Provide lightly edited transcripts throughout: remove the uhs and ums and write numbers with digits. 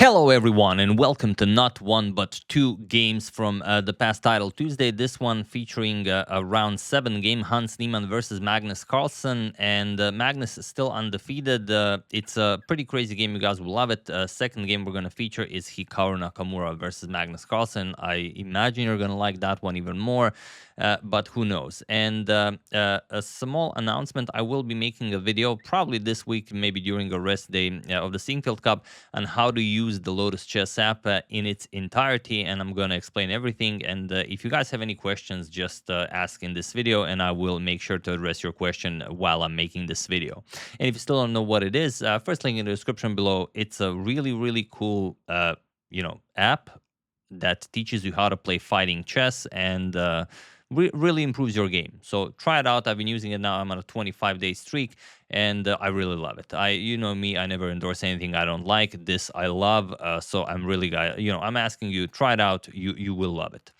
Hello, everyone, and welcome to not one but two games from the past title Tuesday. This one featuring a round 7 game, Hans Niemann versus Magnus Carlsen, and Magnus is still undefeated. It's a pretty crazy game. You guys will love it. Second game we're going to feature is Hikaru Nakamura versus Magnus Carlsen. I imagine you're going to like that one even more, but who knows? And a small announcement: I will be making a video probably this week, maybe during a rest day of the Singfield Cup, on how to use the Lotus Chess app in its entirety, and I'm going to explain everything. And if you guys have any questions, just ask in this video, and I will make sure to address your question while I'm making this video. And if you still don't know what it is, first link in the description below. It's a really cool, app that teaches you how to play fighting chess and really improves your game. So try it out. I've been using it now. I'm on a 25-day streak, and I really love it. You know me, I never endorse anything I don't like. This I love, so I'm really, I'm asking you, try it out. You will love it.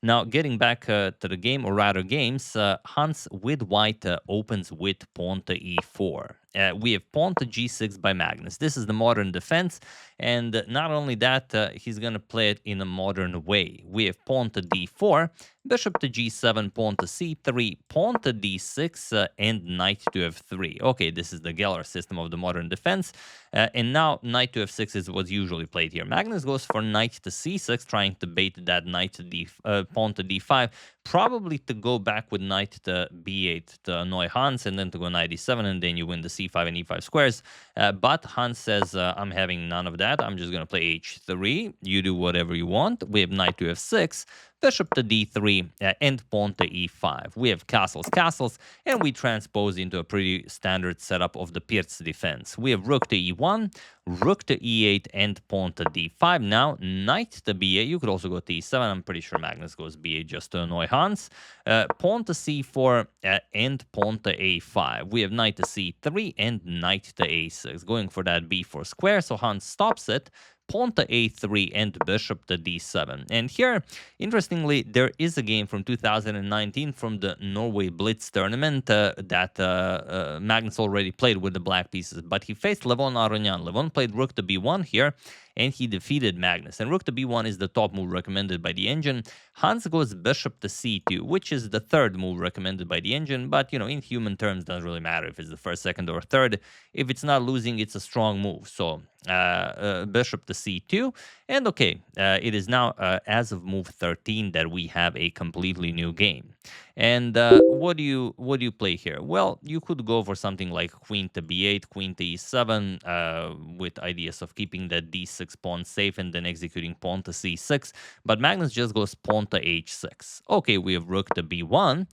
Now, getting back to the game, or rather games, Hans with white opens with pawn to e4. We have pawn to g6 by Magnus. This is the modern defense, and not only that, he's going to play it in a modern way. We have pawn to d4, bishop to g7, pawn to c3, pawn to d6, and knight to f3. Okay, this is the Geller system of the modern defense, and now knight to f6 is what's usually played here. Magnus goes for knight to c6, trying to bait that knight to pawn to d5, probably to go back with knight to b8 to annoy Hans, and then to go knight e7, and then you win the c5 and e5 squares. But Hans says, I'm having none of that. I'm just going to play h3. You do whatever you want. We have knight to f6, bishop to d3, and pawn to e5. We have castles, and we transpose into a pretty standard setup of the Pirc defense. We have rook to e1, rook to e8, and pawn to d5. Now, knight to b8. You could also go to e7. I'm pretty sure Magnus goes b8 just to annoy Hans. Pawn to c4, and pawn to a5. We have knight to c3 and knight to a6, going for that b4 square, so Hans stops it. Pawn to a3 and bishop to d7. And here, interestingly, there is a game from 2019 from the Norway Blitz tournament that Magnus already played with the black pieces, but he faced Levon Aronian. Levon played rook to b1 here, and he defeated Magnus. And rook to b1 is the top move recommended by the engine. Hans goes bishop to c2, which is the third move recommended by the engine, but, in human terms, doesn't really matter if it's the first, second, or third. If it's not losing, it's a strong move. So bishop to c2, and okay, it is now as of move 13 that we have a completely new game. And what do you play here? Well, you could go for something like queen to b8, queen to e7, with ideas of keeping that d6 pawn safe and then executing pawn to c6. But Magnus just goes pawn to h6. Okay, we have rook to b1.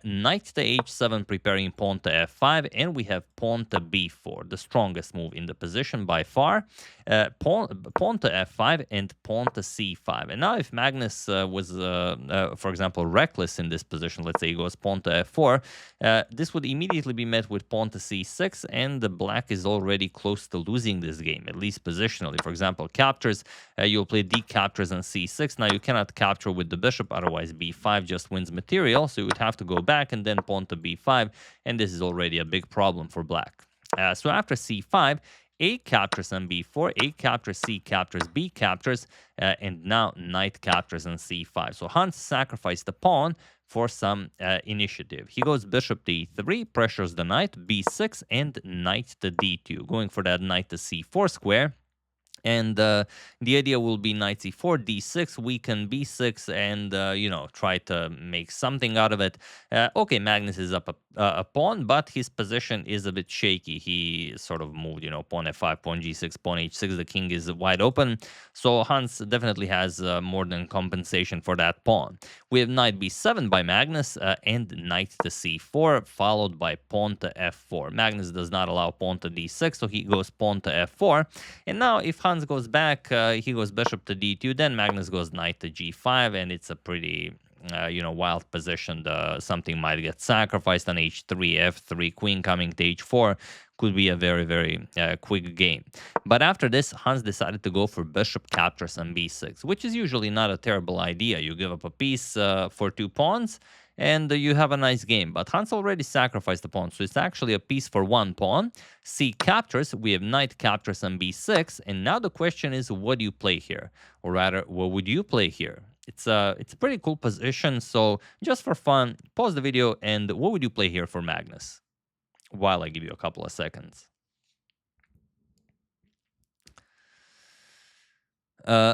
Knight to h7, preparing pawn to f5, and we have pawn to b4, the strongest move in the position by far. Pawn to f5 and pawn to c5. And now if Magnus was, for example, reckless in this position, let's say he goes pawn to f4, this would immediately be met with pawn to c6, and the black is already close to losing this game, at least positionally. For example, captures, you'll play d captures on c6. Now you cannot capture with the bishop, otherwise b5 just wins material, so you would have to go back and then pawn to b5, and this is already a big problem for black. So after c5, a captures on b4, a captures, c captures, b captures, and now knight captures on c5. So Hans sacrificed the pawn for some initiative. He goes bishop to e3, pressures the knight, b6, and knight to d2, going for that knight to c4 square. And the idea will be knight c4, d6, weaken b6, and, try to make something out of it. Okay, Magnus is up a pawn, but his position is a bit shaky. He sort of moved, pawn f5, pawn g6, pawn h6. The king is wide open. So Hans definitely has more than compensation for that pawn. We have knight b7 by Magnus and knight to c4, followed by pawn to f4. Magnus does not allow pawn to d6, so he goes pawn to f4. And now if Hans goes back, he goes bishop to d2, then Magnus goes knight to g5, and it's a pretty wild position. Something might get sacrificed on h3, f3, queen coming to h4. Could be a very quick game. But after this, Hans decided to go for bishop captures on b6, which is usually not a terrible idea. You give up a piece for 2 pawns, and you have a nice game. But Hans already sacrificed the pawn, so it's actually a piece for one pawn. C captures, we have knight captures on b6, and now the question is, what do you play here? Or rather, what would you play here? It's a pretty cool position, so just for fun, pause the video, and what would you play here for Magnus? While I give you a couple of seconds.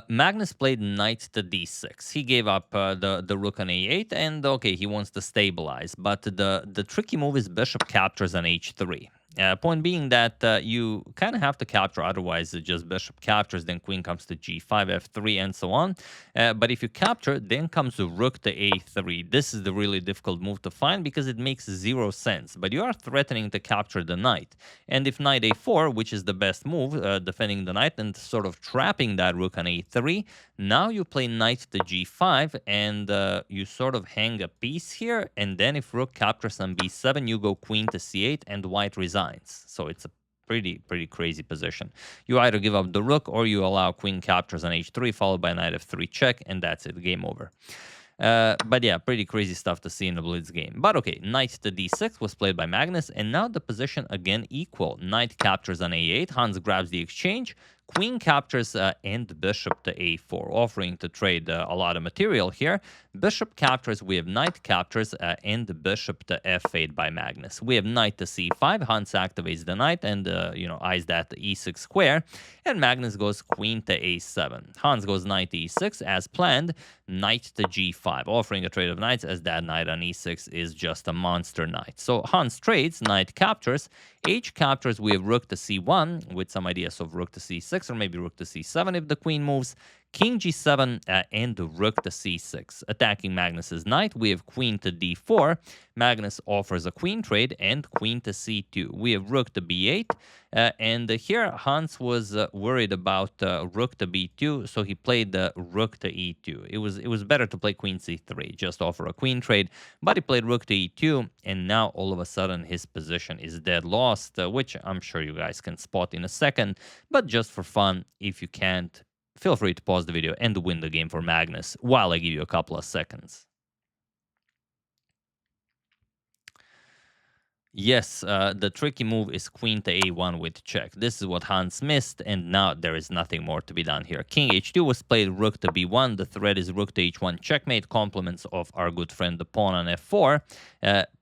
Magnus played knight to d6. He gave up the rook on a8, and okay, he wants to stabilize. But the tricky move is bishop captures on h3. Point being that you kind of have to capture, otherwise just bishop captures, then queen comes to g5, f3, and so on. But if you capture, then comes the rook to a3. This is the really difficult move to find because it makes zero sense. But you are threatening to capture the knight. And if knight a4, which is the best move, defending the knight and sort of trapping that rook on a3, now you play knight to g5, and you sort of hang a piece here. And then if rook captures on b7, you go queen to c8, and white resigns. So it's a pretty crazy position. You either give up the rook or you allow queen captures on h3 followed by knight f3 check, and that's it, game over. But yeah, pretty crazy stuff to see in the blitz game. But okay, knight to d6 was played by Magnus, and now the position again equal. Knight captures on a8, Hans grabs the exchange, queen captures and bishop to a4, offering to trade a lot of material here. Bishop captures, we have knight captures, and bishop to f8 by Magnus. We have knight to c5, Hans activates the knight and, eyes that to e6 square, and Magnus goes queen to a7. Hans goes knight to e6 as planned, knight to g5, offering a trade of knights as that knight on e6 is just a monster knight. So Hans trades, knight captures, h captures, we have rook to c1 with some ideas of rook to c6 or maybe rook to c7 if the queen moves. King g7 and rook to c6. Attacking Magnus's knight, we have queen to d4. Magnus offers a queen trade and queen to c2. We have rook to b8. And here Hans was worried about rook to b2, so he played the rook to e2. It was better to play queen c3, just offer a queen trade, but he played rook to e2, and now all of a sudden his position is dead lost, which I'm sure you guys can spot in a second. But just for fun, if you can't, feel free to pause the video and win the game for Magnus while I give you a couple of seconds. Yes, the tricky move is queen to a1 with check. This is what Hans missed, and now there is nothing more to be done here. King h2 was played, rook to b1. The threat is rook to h1 checkmate, compliments of our good friend the pawn on f4.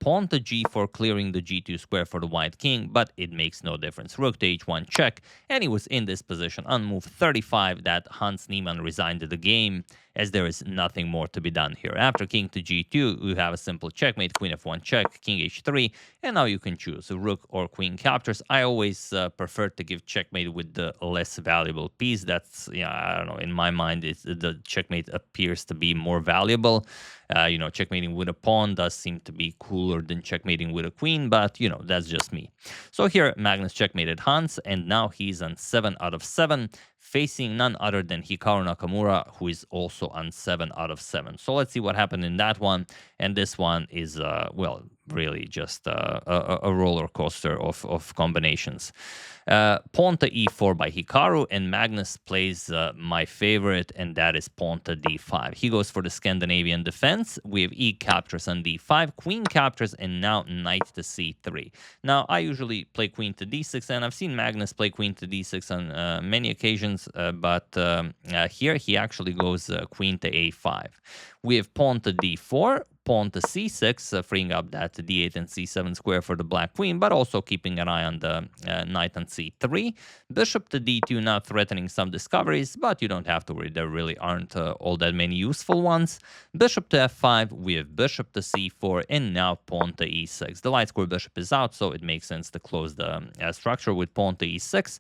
Pawn to g4, clearing the g2 square for the white king, but it makes no difference. Rook to h1 check, and he was in this position on move 35 that Hans Niemann resigned the game, as there is nothing more to be done here. After king to g2, we have a simple checkmate, queen f1 check, king h3, and now you can choose a rook or queen captures. I always prefer to give checkmate with the less valuable piece. That's, I don't know, in my mind, the checkmate appears to be more valuable. Checkmating with a pawn does seem to be cooler than checkmating with a queen, but, that's just me. So here, Magnus checkmated Hans, and now he's on 7 out of 7, facing none other than Hikaru Nakamura, who is also on 7 out of 7. So let's see what happened in that one. And this one is, really just a roller coaster of combinations. Pawn to e4 by Hikaru, and Magnus plays my favorite, and that is pawn to d5. He goes for the Scandinavian defense. We have e captures on d5, queen captures, and now knight to c3. Now, I usually play queen to d6, and I've seen Magnus play queen to d6 on many occasions, but here he actually goes queen to a5. We have pawn to d4, pawn to c6, freeing up that d8 and c7 square for the black queen, but also keeping an eye on the knight on c3. Bishop to d2, now threatening some discoveries, but you don't have to worry. There really aren't all that many useful ones. Bishop to f5, we have bishop to c4, and now pawn to e6. The light square bishop is out, so it makes sense to close the structure with pawn to e6.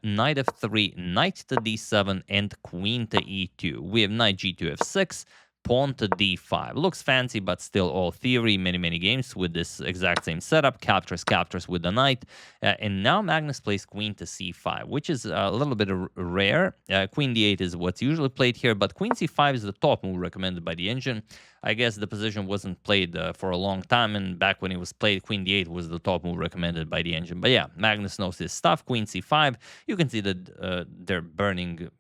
Knight f3, knight to d7, and queen to e2. We have knight g2 f6, pawn to d5. Looks fancy, but still all theory. Many games with this exact same setup. Captures with the knight. And now Magnus plays queen to c5, which is a little bit rare. Queen d8 is what's usually played here, but queen c5 is the top move recommended by the engine. I guess the position wasn't played for a long time, and back when it was played, queen d8 was the top move recommended by the engine. But yeah, Magnus knows his stuff. Queen c5. You can see that they're burning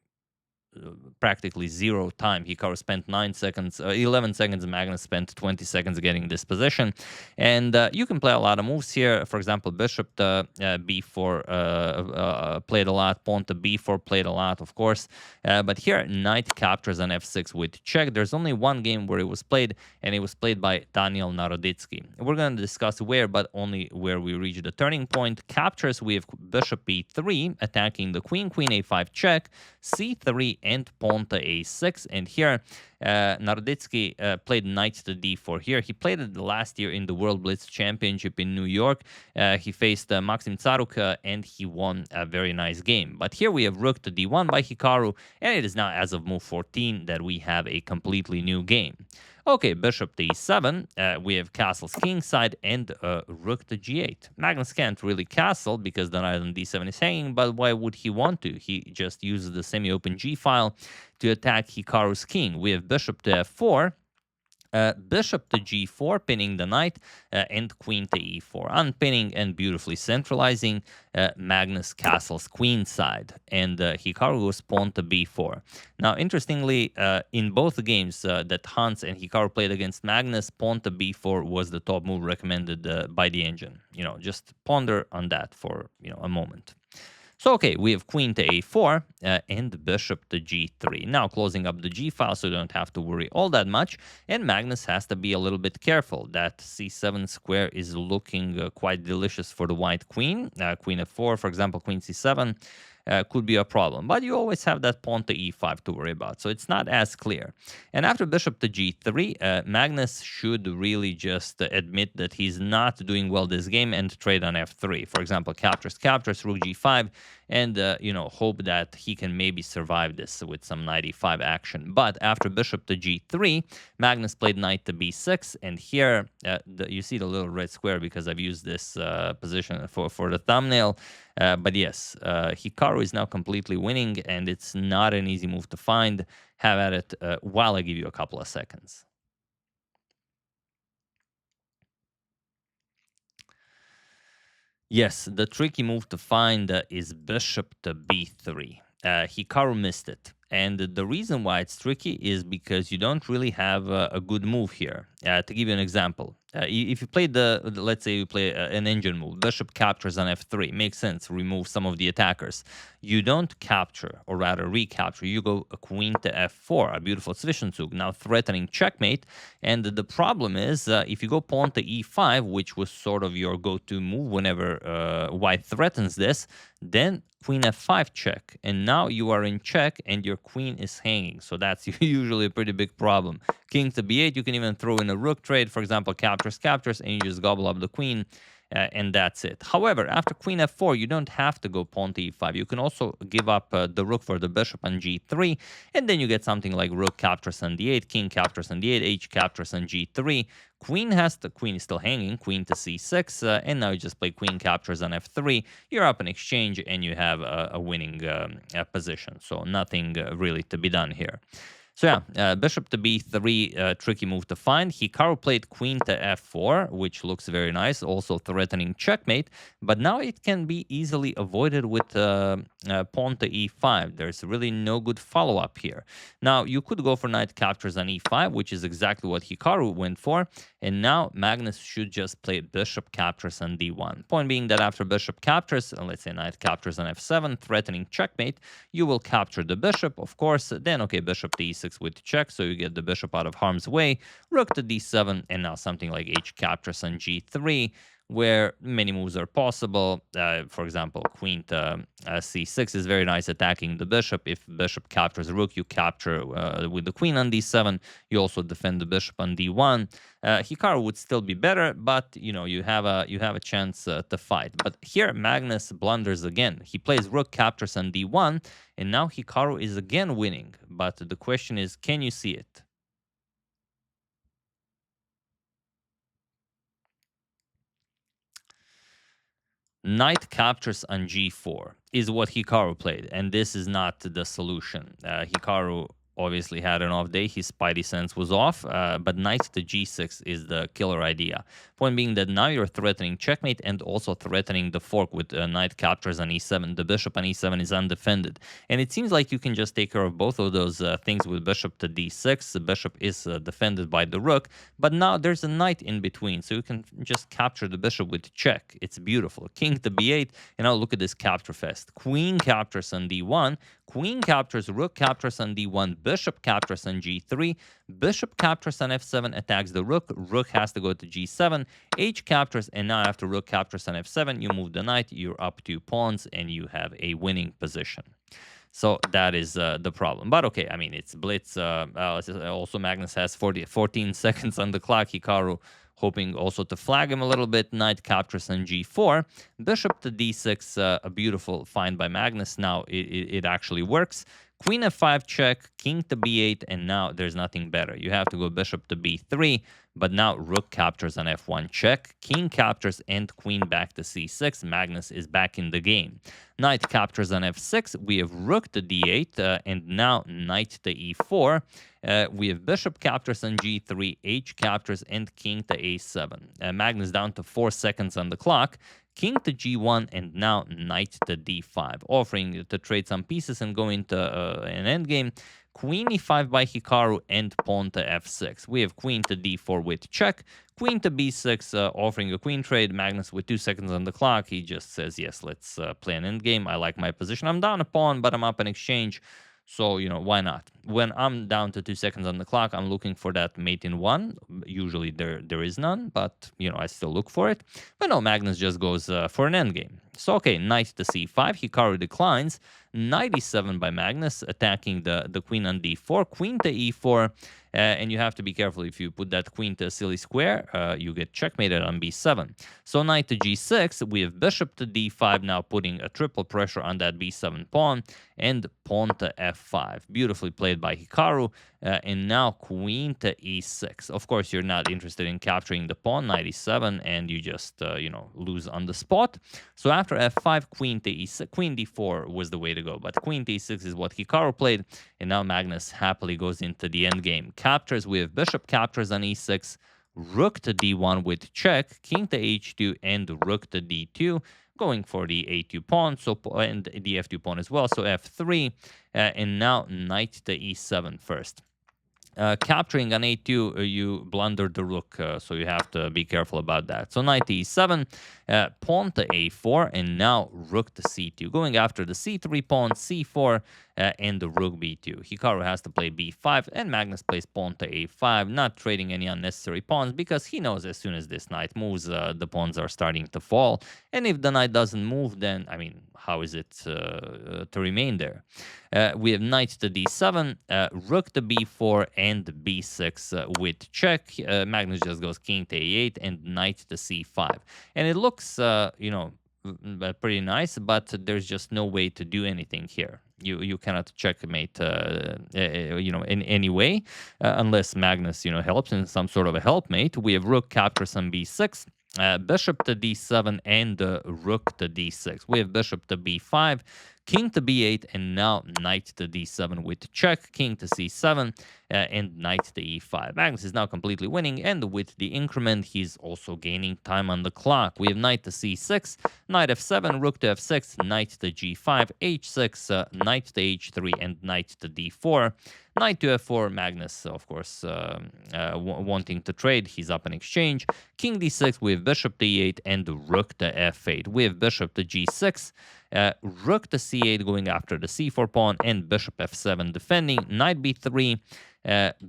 practically zero time. Hikaru spent 9 seconds, 11 seconds, and Magnus spent 20 seconds getting this position. And you can play a lot of moves here. For example, bishop to b4 played a lot, pawn to b4 played a lot, of course. But here, knight captures on f6 with check. There's only one game where it was played, and it was played by Daniel Naroditsky. We're going to discuss where, but only where we reach the turning point. Captures, we have bishop e3, attacking the queen, queen a5 check, c3, and pawn to a6. And here, Naroditsky played knight to d4 here. He played it last year in the World Blitz Championship in New York. He faced Maxim Tsaruk, and he won a very nice game. But here we have rook to d1 by Hikaru, and it is now as of move 14 that we have a completely new game. Okay, bishop to e7, we have castles kingside, and rook to g8. Magnus can't really castle because the knight on d7 is hanging, but why would he want to? He just uses the semi-open g-file to attack Hikaru's king. We have bishop to f4, bishop to g4, pinning the knight, and queen to e4. Unpinning and beautifully centralizing, Magnus castles queenside, and Hikaru goes pawn to b4. Now, interestingly, in both games that Hans and Hikaru played against Magnus, pawn to b4 was the top move recommended by the engine. Just ponder on that for a moment. So, okay, we have queen to a4 and bishop to g3. Now, closing up the g-file so you don't have to worry all that much. And Magnus has to be a little bit careful. That c7 square is looking quite delicious for the white queen. Queen f4, for example, queen c7. Could be a problem. But you always have that pawn to e5 to worry about, so it's not as clear. And after bishop to g3, Magnus should really just admit that he's not doing well this game and trade on f3. For example, captures, rook g5, and hope that he can maybe survive this with some knight e5 action. But after bishop to g3, Magnus played knight to b6, and here you see the little red square because I've used this position for the thumbnail. But yes, Hikaru is now completely winning, and it's not an easy move to find. Have at it while I give you a couple of seconds. Yes, the tricky move to find is bishop to b3. Hikaru missed it. And the reason why it's tricky is because you don't really have a good move here. To give you an example, if you play let's say you play an engine move, bishop captures on f3, makes sense, remove some of the attackers. You don't capture, or rather recapture, you go a queen to f4, a beautiful Zwischenzug, now threatening checkmate. And the problem is, if you go pawn to e5, which was sort of your go-to move whenever white threatens this, then queen f5 check, and now you are in check and your queen is hanging, so that's usually a pretty big problem. King to b8, you can even throw in a rook trade, for example, captures, and you just gobble up the queen, and that's it. However, after queen f4, you don't have to go pawn to e5. You can also give up the rook for the bishop on g3, and then you get something like rook captures on d8, king captures on d8, h captures on g3. Queen is still hanging, queen to c6, and now you just play queen captures on f3. You're up in exchange, and you have a winning position. So nothing really to be done here. So yeah, bishop to b3, tricky move to find. Hikaru played queen to f4, which looks very nice, also threatening checkmate. But now it can be easily avoided with pawn to e5. There's really no good follow-up here. Now, you could go for knight captures on e5, which is exactly what Hikaru went for. And now Magnus should just play bishop captures on d1. Point being that after bishop captures, let's say knight captures on f7, threatening checkmate, you will capture the bishop, of course. Then, okay, bishop to e6 with check, so you get the bishop out of harm's way. Rook to d7, and now something like h captures on g3, where many moves are possible. For example, queen to c6 is very nice, attacking the bishop. If bishop captures rook, you capture with the queen on d7. You also defend the bishop on d1. Hikaru would still be better, but you have a chance to fight. But here Magnus blunders again. He plays rook captures on d1, and now Hikaru is again winning. But the question is, can you see it? Knight captures on g4 is what Hikaru played, and this is not the solution. Hikaru obviously had an off day. His spidey sense was off, but knight to g6 is the killer idea. Point being that now you're threatening checkmate and also threatening the fork with knight captures on e7. The bishop on e7 is undefended. And it seems like you can just take care of both of those things with bishop to d6. The bishop is defended by the rook, but now there's a knight in between, so you can just capture the bishop with check. It's beautiful. King to b8, and now look at this capture fest. Queen captures on d1, queen captures, rook captures on d1, bishop captures on g3, bishop captures on f7, attacks the rook, rook has to go to g7, h captures, and now after rook captures on f7, you move the knight, you're up 2 pawns, and you have a winning position. So that is the problem. But okay, I mean, it's blitz. Also, Magnus has 14 seconds on the clock. Hikaru hoping also to flag him a little bit. Knight captures on g4. Bishop to d6, a beautiful find by Magnus. Now it actually works. Queen f5 check, king to b8, and now there's nothing better. You have to go bishop to b3, but now rook captures on f1 check, king captures, and queen back to c6. Magnus is back in the game. Knight captures on f6. We have rook to d8, and now knight to e4. We have bishop captures on g3, h captures, and king to a7. Magnus down to 4 seconds on the clock. King to g1, and now knight to d5, offering to trade some pieces and go into an endgame. Queen e5 by Hikaru and pawn to f6. We have queen to d4 with check. Queen to b6, offering a queen trade. Magnus with 2 seconds on the clock. He just says, yes, let's play an endgame. I like my position. I'm down a pawn, but I'm up in exchange. So, why not? When I'm down to 2 seconds on the clock, I'm looking for that mate in 1. Usually there is none, but, I still look for it. But no, Magnus just goes for an endgame. So, okay, knight to c5. Hikaru declines. Knight e7 by Magnus, attacking the queen on d4. Queen to e4. And you have to be careful if you put that queen to a silly square, you get checkmated on b7. So knight to g6, we have bishop to d5, now putting a triple pressure on that b7 pawn, and pawn to f5. Beautifully played by Hikaru, and now queen to e6. Of course, you're not interested in capturing the pawn, knight e7, and you just, lose on the spot. So after f5, queen to e6, queen d4 was the way to go, but queen to e6 is what Hikaru played, and now Magnus happily goes into the endgame. Captures, we have bishop captures on e6, rook to d1 with check, king to h2, and rook to d2, going for the a2 pawn, and the f2 pawn as well, so f3, and now knight to e7 first. Capturing on a2, you blunder the rook, so you have to be careful about that. So knight to e7, pawn to a4, and now rook to c2. Going after the c3 pawn, c4, and the rook b2. Hikaru has to play b5, and Magnus plays pawn to a5, not trading any unnecessary pawns, because he knows as soon as this knight moves, the pawns are starting to fall. And if the knight doesn't move, then, how is it to remain there? We have knight to d7, rook to b4, and b6 with check. Magnus just goes king to a8 and knight to c5. And it looks, pretty nice, but there's just no way to do anything here. You cannot checkmate, in any way, unless Magnus, helps in some sort of a helpmate. We have rook captures on b6. Bishop to d7 and rook to d6. We have bishop to b5, king to b8, and now knight to d7 with check, king to c7, and knight to e5. Magnus is now completely winning, and with the increment, he's also gaining time on the clock. We have knight to c6, knight f7, rook to f6, knight to g5, h6, knight to h3, and knight to d4. Knight to f4, Magnus, of course, wanting to trade. He's up in exchange. King d6, we have bishop to e8, and rook to f8. We have bishop to g6, rook to c8 going after the c4 pawn, and bishop f7 defending. Knight b3,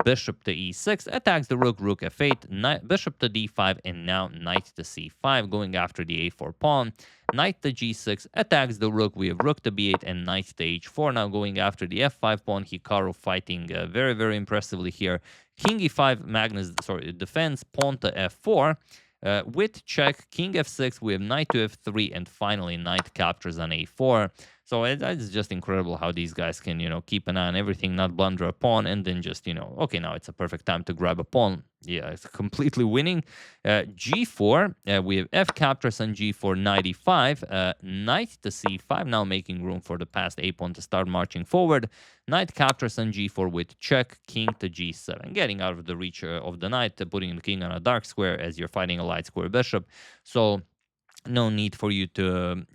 bishop to e6, attacks the rook, rook f8, bishop to d5, and now knight to c5 going after the a4 pawn. Knight to g6, attacks the rook. We have rook to b8 and knight to h4. Now going after the f5 pawn. Hikaru fighting very, very impressively here. King e5, Magnus, defends, pawn to f4. With check, king f6, we have knight to f3, and finally knight captures on a4. So it's just incredible how these guys can, keep an eye on everything, not blunder a pawn, and then just, okay, now it's a perfect time to grab a pawn. Yeah, it's completely winning. G4, we have F captures on G4, 95. Knight to C5, now making room for the passed A pawn to start marching forward. Knight captures on G4 with check, king to G7, getting out of the reach of the knight, putting the king on a dark square as you're fighting a light square bishop. So no need for you to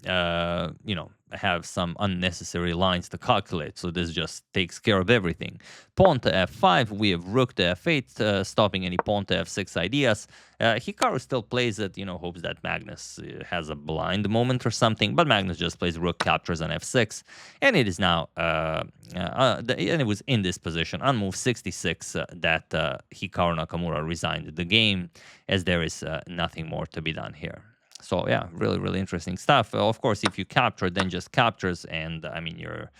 have some unnecessary lines to calculate. So this just takes care of everything. Pawn to f5, we have rook to f8, stopping any pawn to f6 ideas. Hikaru still plays it, hopes that Magnus has a blind moment or something, but Magnus just plays rook captures on f6, and it is now and it was in this position on move 66 that Hikaru Nakamura resigned the game, as there is nothing more to be done here. So yeah, really, really interesting stuff. Of course, if you capture, then just captures, and I mean you're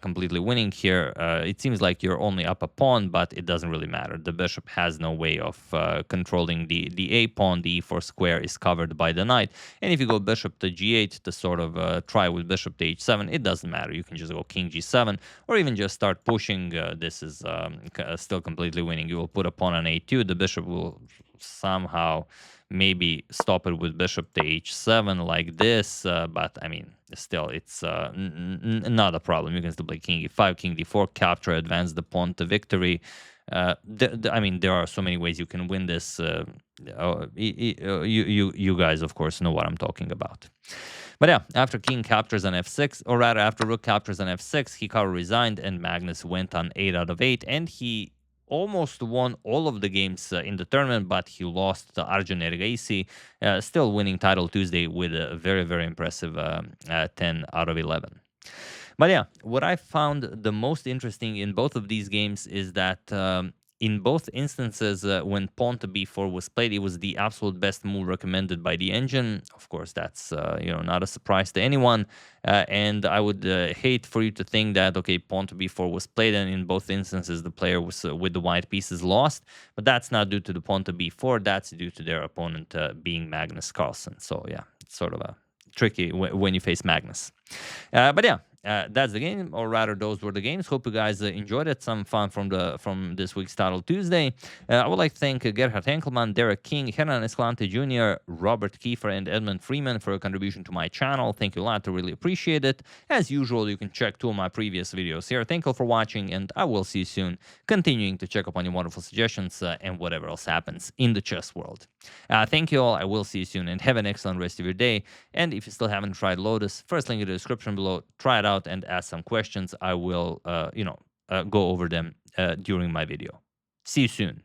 completely winning here. It seems like you're only up a pawn, but it doesn't really matter. The bishop has no way of controlling the a pawn. The e4 square is covered by the knight, and if you go bishop to g8 to sort of try with bishop to h7, it doesn't matter. You can just go king g7, or even just start pushing. This is still completely winning. You will put a pawn on a2. The bishop will somehow maybe stop it with bishop to h7 like this, but I mean, still, it's not a problem. You can still play king e5, king d4, capture, advance the pawn to victory. I mean, there are so many ways you can win this. You guys, of course, know what I'm talking about. But yeah, after king captures on f6, or rather after rook captures on f6, Hikaru resigned and Magnus went on 8 out of 8, and he almost won all of the games in the tournament, but he lost to Arjun Ergaisi, still winning title Tuesday with a very, very impressive 10 out of 11. But yeah, what I found the most interesting in both of these games is that in both instances, when pawn to b4 was played, it was the absolute best move recommended by the engine. Of course, that's not a surprise to anyone. And I would hate for you to think that, okay, pawn to b4 was played, and in both instances, the player was with the white pieces lost. But that's not due to the pawn to b4. That's due to their opponent being Magnus Carlsen. So yeah, it's sort of a tricky when you face Magnus. But yeah, that's the game, or rather, those were the games. Hope you guys enjoyed it. Some fun from this week's Title Tuesday. I would like to thank Gerhard Henkelmann, Derek King, Hernan Escalante Jr., Robert Kiefer, and Edmund Freeman for a contribution to my channel. Thank you a lot. I really appreciate it. As usual, you can check 2 of my previous videos here. Thank you for watching, and I will see you soon, continuing to check up on your wonderful suggestions and whatever else happens in the chess world. Thank you all. I will see you soon, and have an excellent rest of your day. And if you still haven't tried Lotus, first link in the description below. Try it out and ask some questions. I will, go over them during my video. See you soon.